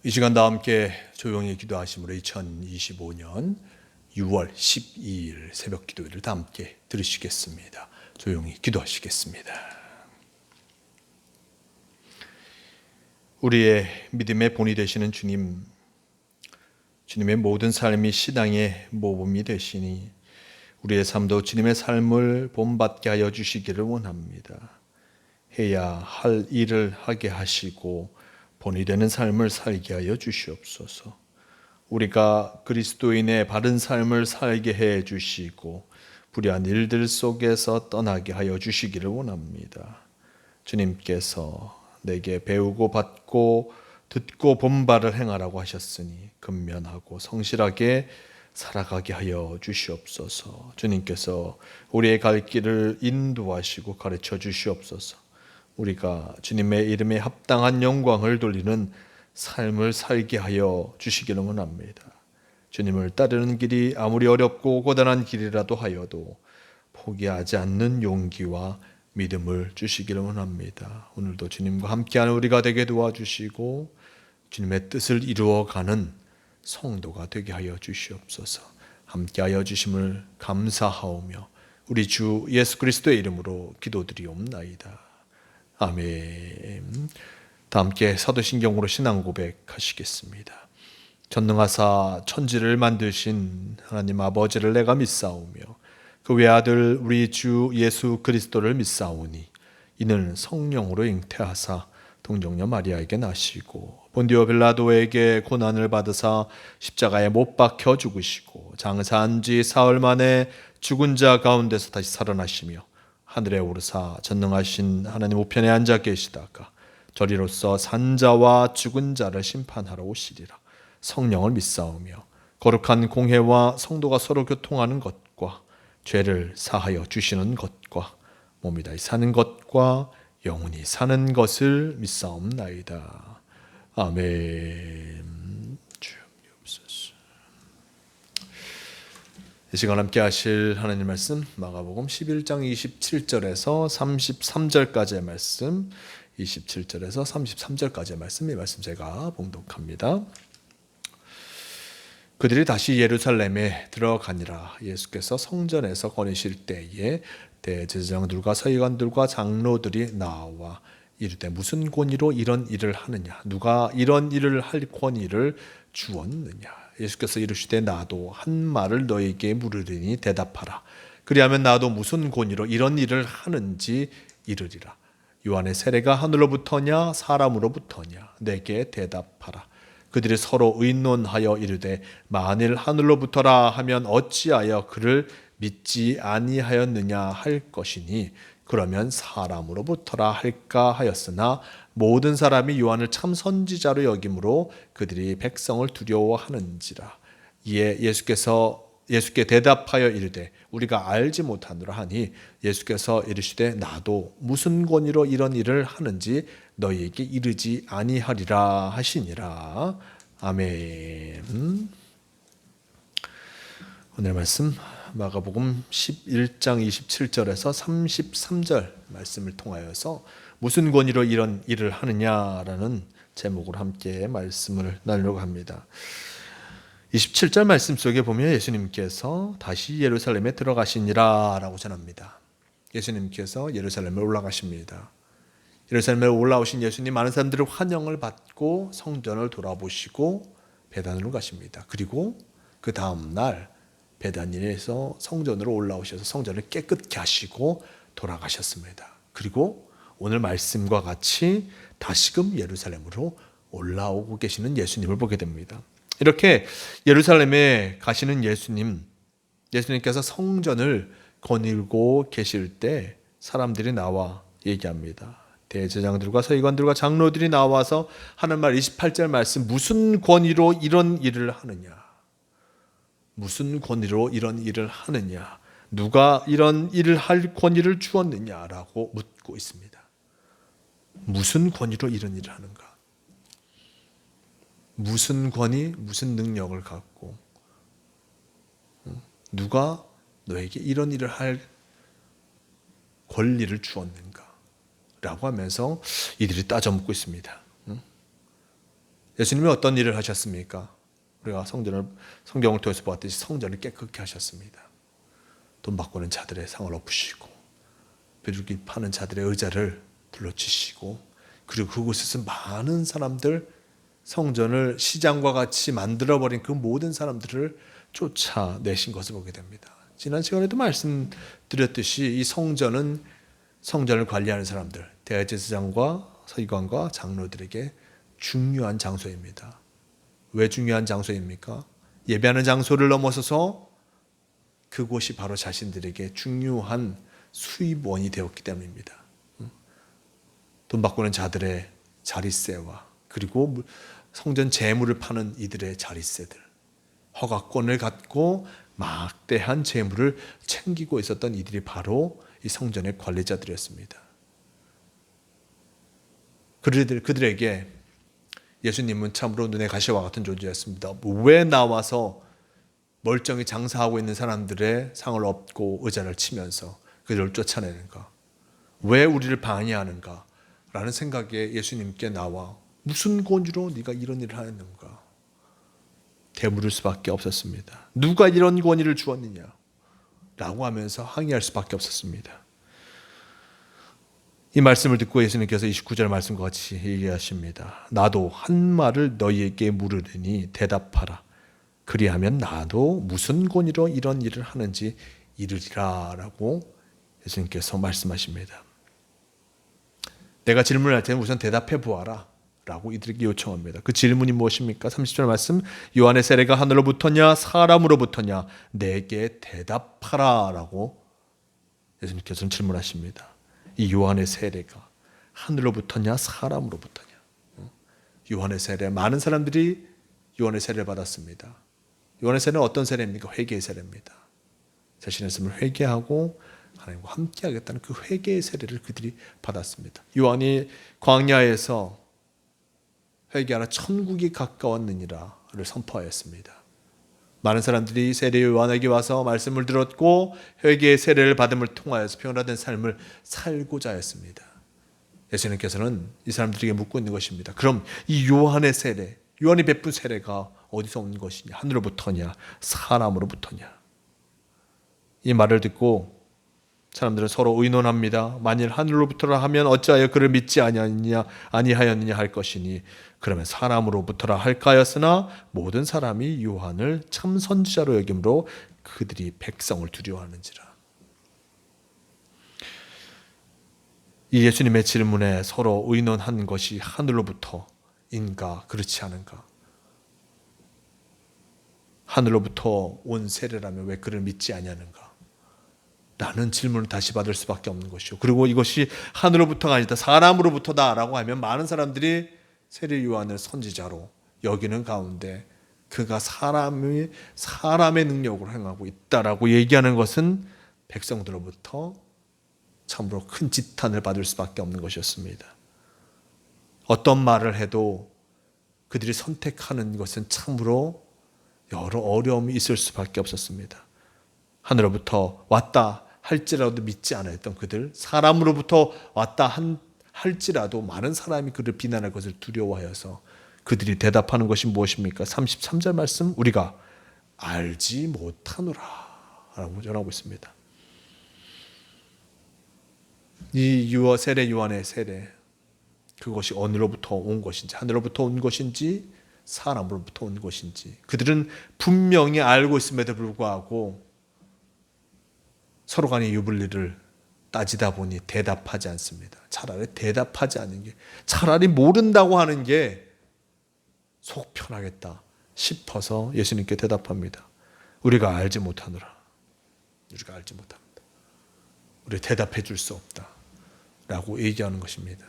이 시간 다 함께 조용히 기도하심으로 2025년 6월 12일 새벽 기도회를 다 함께 들으시겠습니다. 조용히 기도하시겠습니다. 우리의 믿음의 본이 되시는 주님, 주님의 모든 삶이 신앙의 모범이 되시니 우리의 삶도 주님의 삶을 본받게 하여 주시기를 원합니다. 해야 할 일을 하게 하시고 본이 되는 삶을 살게 하여 주시옵소서. 우리가 그리스도인의 바른 삶을 살게 해 주시고 불의한 일들 속에서 떠나게 하여 주시기를 원합니다. 주님께서 내게 배우고 받고 듣고 본 바를 행하라고 하셨으니 근면하고 성실하게 살아가게 하여 주시옵소서. 주님께서 우리의 갈 길을 인도하시고 가르쳐 주시옵소서. 우리가 주님의 이름에 합당한 영광을 돌리는 삶을 살게 하여 주시기를 원합니다. 주님을 따르는 길이 아무리 어렵고 고단한 길이라도 하여도 포기하지 않는 용기와 믿음을 주시기를 원합니다. 오늘도 주님과 함께하는 우리가 되게 도와주시고 주님의 뜻을 이루어가는 성도가 되게 하여 주시옵소서. 함께하여 주심을 감사하오며 우리 주 예수 그리스도의 이름으로 기도드리옵나이다. 아멘. 다 함께 사도신경으로 신앙 고백하시겠습니다. 전능하사 천지를 만드신 하나님 아버지를 내가 믿사오며 그 외아들 우리 주 예수 그리스도를 믿사오니 이는 성령으로 잉태하사 동정녀 마리아에게 나시고 본디오 빌라도에게 고난을 받으사 십자가에 못 박혀 죽으시고 장사한 지 사흘 만에 죽은 자 가운데서 다시 살아나시며 하늘에 오르사 전능하신 하나님 우편에 앉아 계시다가 저리로서 산자와 죽은 자를 심판하러 오시리라. 성령을 믿사오며 거룩한 공회와 성도가 서로 교통하는 것과 죄를 사하여 주시는 것과 몸이 다시 사는 것과 영원히 사는 것을 믿사옵나이다. 아멘. 주옵소서. 이 시간 함께 하실 하나님 말씀 마가복음 11장 27절에서 33절까지의 말씀, 27절에서 33절까지의 말씀, 이 말씀 제가 봉독합니다. 그들이 다시 예루살렘에 들어가니라. 예수께서 성전에서 거니실 때에 대제사장들과 서기관들과 장로들이 나와 이르되 무슨 권위로 이런 일을 하느냐? 누가 이런 일을 할 권위를 주었느냐? 예수께서 이르시되 나도 한 말을 너에게 물으리니 대답하라. 그리하면 나도 무슨 권위로 이런 일을 하는지 이르리라. 요한의 세례가 하늘로부터냐 사람으로부터냐? 내게 대답하라. 그들이 서로 의논하여 이르되 만일 하늘로부터라 하면 어찌하여 그를 믿지 아니하였느냐 할 것이니 그러면 사람으로부터라 할까 하였으나 모든 사람이 요한을 참 선지자로 여김으로 그들이 백성을 두려워하는지라. 이에 예수께 대답하여 이르되 우리가 알지 못하노라 하니 예수께서 이르시되 나도 무슨 권위로 이런 일을 하는지 너희에게 이르지 아니하리라 하시니라. 아멘. 오늘 말씀 마가복음 11장 27절에서 33절 말씀을 통하여서 무슨 권위로 이런 일을 하느냐라는 제목으로 함께 말씀을 나누려고 합니다. 27절 말씀 속에 보면 예수님께서 다시 예루살렘에 들어가시니라 라고 전합니다. 예수님께서 예루살렘에 올라가십니다. 예루살렘에 올라오신 예수님, 많은 사람들의 환영을 받고 성전을 돌아보시고 베단으로 가십니다. 그리고 그 다음 날 베다니에서 성전으로 올라오셔서 성전을 깨끗게 하시고 돌아가셨습니다. 그리고 오늘 말씀과 같이 다시금 예루살렘으로 올라오고 계시는 예수님을 보게 됩니다. 이렇게 예루살렘에 가시는 예수님께서 성전을 거닐고 계실 때 사람들이 나와 얘기합니다. 대제사장들과 서기관들과 장로들이 나와서 하는 말 28절 말씀, 무슨 권위로 이런 일을 하느냐? 무슨 권위로 이런 일을 하느냐? 누가 이런 일을 할 권위를 주었느냐라고 묻고 있습니다. 무슨 권위로 이런 일을 하는가? 무슨 권위, 무슨 능력을 갖고 누가 너에게 이런 일을 할 권리를 주었는가? 라고 하면서 이들이 따져 묻고 있습니다. 예수님이 어떤 일을 하셨습니까? 우리가 성경을 통해서 보았듯이 성전을 깨끗게 하셨습니다. 돈 바꾸는 자들의 상을 엎으시고 비둘기 파는 자들의 의자를 둘러치시고, 그리고 그곳에서 많은 사람들, 성전을 시장과 같이 만들어버린 그 모든 사람들을 쫓아내신 것을 보게 됩니다. 지난 시간에도 말씀드렸듯이 이 성전은 성전을 관리하는 사람들, 대제사장과 서기관과 장로들에게 중요한 장소입니다. 왜 중요한 장소입니까? 예배하는 장소를 넘어서서 그곳이 바로 자신들에게 중요한 수입원이 되었기 때문입니다. 돈 바꾸는 자들의 자릿세와 그리고 성전 재물을 파는 이들의 자릿세들, 허가권을 갖고 막대한 재물을 챙기고 있었던 이들이 바로 이 성전의 관리자들이었습니다. 그들에게 예수님은 참으로 눈에 가시와 같은 존재였습니다. 왜 나와서 멀쩡히 장사하고 있는 사람들의 상을 엎고 의자를 치면서 그들을 쫓아내는가? 왜 우리를 방해하는가? 라는 생각에 예수님께 나와 무슨 권유로 네가 이런 일을 하였는가? 되물을 수밖에 없었습니다. 누가 이런 권위를 주었느냐? 라고 하면서 항의할 수밖에 없었습니다. 이 말씀을 듣고 예수님께서 29절 말씀과 같이 얘기하십니다. 나도 한 말을 너희에게 물으리니 대답하라. 그리하면 나도 무슨 권위로 이런 일을 하는지 이르리라 라고 예수님께서 말씀하십니다. 내가 질문할 때는 우선 대답해 보아라 라고 이들에게 요청합니다. 그 질문이 무엇입니까? 30절 말씀, 요한의 세례가 하늘로부터냐 사람으로부터냐 내게 대답하라 라고 예수님께서는 질문하십니다. 이 요한의 세례가 하늘로부터냐 사람으로부터냐? 요한의 세례, 많은 사람들이 요한의 세례를 받았습니다. 요한의 세례는 어떤 세례입니까? 회개의 세례입니다. 자신의 삶을 회개하고 하나님과 함께 하겠다는 그 회개의 세례를 그들이 받았습니다. 요한이 광야에서 회개하라 천국이 가까웠느니라를 선포하였습니다. 많은 사람들이 세례 요한에게 와서 말씀을 들었고 회개의 세례를 받음을 통하여서 변화된 삶을 살고자 했습니다. 예수님께서는 이 사람들에게 묻고 있는 것입니다. 그럼 이 요한의 세례, 요한이 베푼 세례가 어디서 온 것이냐? 하늘로부터냐? 사람으로부터냐? 이 말을 듣고 사람들은 서로 의논합니다. 만일 하늘로부터라 하면 어찌하여 그를 믿지 아니하였느냐 할 것이니 그러면 사람으로부터라 할까였으나 모든 사람이 요한을 참 선지자로 여김으로 그들이 백성을 두려워하는지라. 이 예수님의 질문에 서로 의논한 것이 하늘로부터인가 그렇지 않은가? 하늘로부터 온 세례라면 왜 그를 믿지 아니하는가? 라는 질문을 다시 받을 수밖에 없는 것이요. 그리고 이것이 하늘로부터가 아니다 사람으로부터다라고 하면 많은 사람들이 세례 요한을 선지자로 여기는 가운데 그가 사람의 능력으로 행하고 있다라고 얘기하는 것은 백성들로부터 참으로 큰 지탄을 받을 수밖에 없는 것이었습니다. 어떤 말을 해도 그들이 선택하는 것은 참으로 여러 어려움이 있을 수밖에 없었습니다. 하늘로부터 왔다 할지라도 믿지 않았던 그들, 사람으로부터 왔다 할지라도 많은 사람이 그를 비난할 것을 두려워하여서 그들이 대답하는 것이 무엇입니까? 33절 말씀, 우리가 알지 못하노라 라고 전하고 있습니다. 이 세례 요한의 세례, 그것이 어느로부터 온 것인지, 하늘로부터 온 것인지 사람으로부터 온 것인지 그들은 분명히 알고 있음에도 불구하고 서로 간의 유불리를 따지다 보니 대답하지 않습니다. 차라리 대답하지 않는 게, 차라리 모른다고 하는 게 속 편하겠다 싶어서 예수님께 대답합니다. 우리가 알지 못하노라. 우리가 알지 못합니다. 우리 대답해 줄 수 없다 라고 얘기하는 것입니다.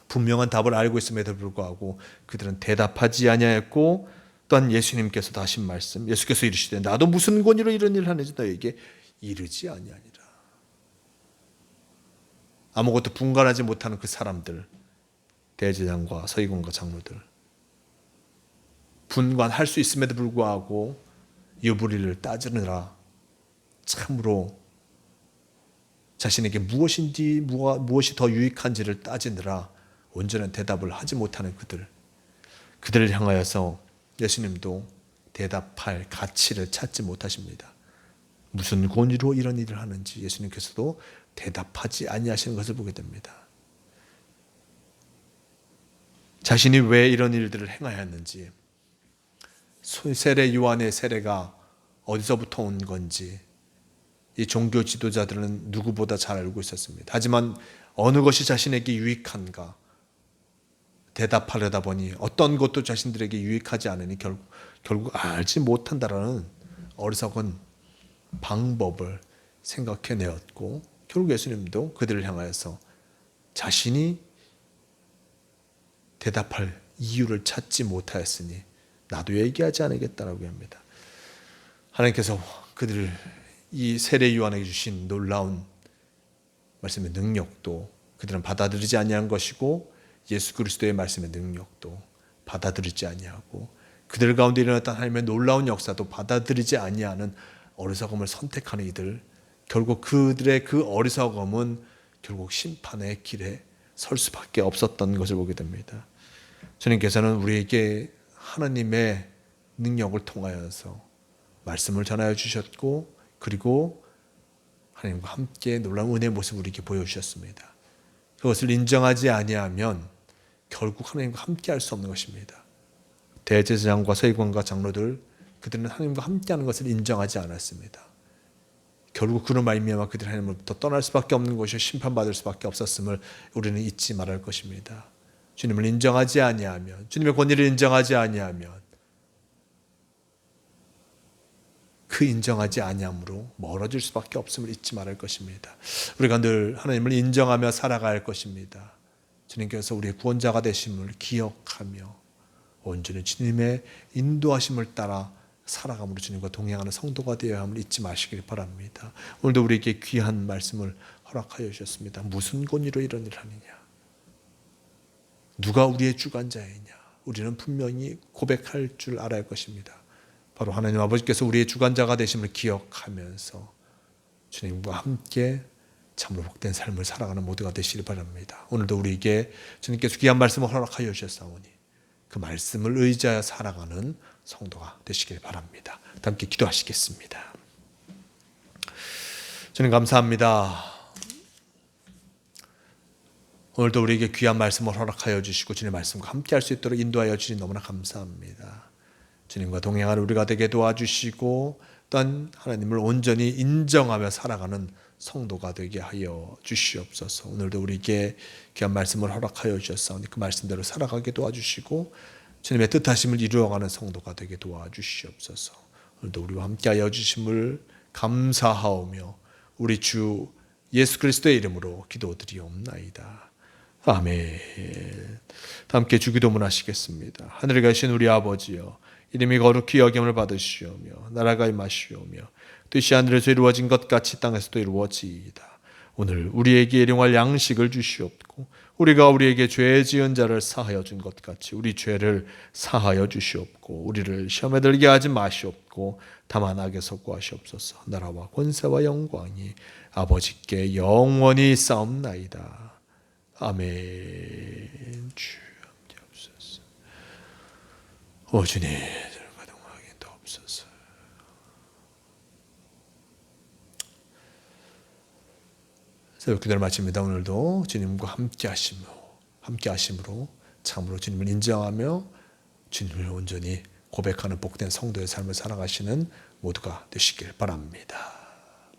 분명한 답을 알고 있음에도 불구하고 그들은 대답하지 아니하였고, 또한 예수님께서도 하신 말씀, 예수께서 이르시되 나도 무슨 권위로 이런 일을 하는지 너에게 이르지 아니하니라. 아무것도 분간하지 못하는 그 사람들, 대제사장과 서기관과 장로들, 분간할 수 있음에도 불구하고 유불리를 따지느라 참으로 자신에게 무엇이 더 유익한지를 따지느라 온전한 대답을 하지 못하는 그들, 그들을 향하여서 예수님도 대답할 가치를 찾지 못하십니다. 무슨 권위로 이런 일을 하는지 예수님께서도 대답하지 아니하시는 것을 보게 됩니다. 자신이 왜 이런 일들을 행하였는지, 세례 요한의 세례가 어디서부터 온 건지 이 종교 지도자들은 누구보다 잘 알고 있었습니다. 하지만 어느 것이 자신에게 유익한가 대답하려다 보니 어떤 것도 자신들에게 유익하지 않으니 결국 알지 못한다라는 어리석은 방법을 생각해내었고, 결국 예수님도 그들을 향하여서 자신이 대답할 이유를 찾지 못하였으니 나도 얘기하지 않겠다라고 합니다. 하나님께서 그들을 이 세례 요한에게 주신 놀라운 말씀의 능력도 그들은 받아들이지 아니한 것이고, 예수 그리스도의 말씀의 능력도 받아들이지 아니하고, 그들 가운데 일어났던 하나님의 놀라운 역사도 받아들이지 아니하는 어리석음을 선택하는 이들, 결국 그들의 그 어리석음은 결국 심판의 길에 설 수밖에 없었던 것을 보게 됩니다. 주님께서는 우리에게 하나님의 능력을 통하여서 말씀을 전하여 주셨고, 그리고 하나님과 함께 놀라운 은혜의 모습을 우리에게 보여주셨습니다. 그것을 인정하지 아니하면 결국 하나님과 함께 할 수 없는 것입니다. 대제사장과 서기관과 장로들, 그들은 하나님과 함께하는 것을 인정하지 않았습니다. 결국 그로 말미암아 그들이 하나님으로부터 떠날 수밖에 없는 것이요 심판받을 수밖에 없었음을 우리는 잊지 말할 것입니다. 주님을 인정하지 아니하면, 주님의 권위를 인정하지 아니하면 그 인정하지 아니함으로 멀어질 수밖에 없음을 잊지 말할 것입니다. 우리가 늘 하나님을 인정하며 살아가야 할 것입니다. 주님께서 우리의 구원자가 되심을 기억하며 온전히 주님의 인도하심을 따라 살아감으로 주님과 동행하는 성도가 되어야 함을 잊지 마시길 바랍니다. 오늘도 우리에게 귀한 말씀을 허락하여 주셨습니다. 무슨 권위로 이런 일을 하느냐? 누가 우리의 주관자이냐? 우리는 분명히 고백할 줄 알아야 할 것입니다. 바로 하나님 아버지께서 우리의 주관자가 되심을 기억하면서 주님과 함께 참으로 복된 삶을 살아가는 모두가 되시길 바랍니다. 오늘도 우리에게 주님께서 귀한 말씀을 허락하여 주셨사오니 그 말씀을 의지하여 살아가는 성도가 되시길 바랍니다. 함께 기도하시겠습니다. 주님 감사합니다. 오늘도 우리에게 귀한 말씀을 허락하여 주시고 주님의 말씀과 함께 할 수 있도록 인도하여 주시니 너무나 감사합니다. 주님과 동행하는 우리가 되게 도와주시고 또한 하나님을 온전히 인정하며 살아가는 성도가 되게 하여 주시옵소서. 오늘도 우리에게 귀한 말씀을 허락하여 주셨사오니 그 말씀대로 살아가게 도와주시고 주님의 뜻하심을 이루어가는 성도가 되게 도와주시옵소서. 오늘도 우리와 함께하여 주심을 감사하오며 우리 주 예수 그리스도의 이름으로 기도드리옵나이다. 아멘. 함께 주기도문 하시겠습니다. 하늘에 계신 우리 아버지여, 이름이 거룩히 여김을 받으시오며 나라가 임하시오며 뜻이 하늘에서 이루어진 것 같이 땅에서도 이루어지이다. 오늘 우리에게 일용할 양식을 주시옵고 우리가 우리에게 죄 지은 자를 사하여 준 것 같이 우리 죄를 사하여 주시옵고 우리를 시험에 들게 하지 마시옵고 다만 악에서 구하시옵소서. 나라와 권세와 영광이 아버지께 영원히 싸움나이다. 아멘. 주 함께 없소서. 오 주님, 저를 동하게 도옵소서. 새벽 기도를 마칩니다. 오늘도 주님과 함께 하심으로 참으로 주님을 인정하며 주님을 온전히 고백하는 복된 성도의 삶을 살아가시는 모두가 되시길 바랍니다.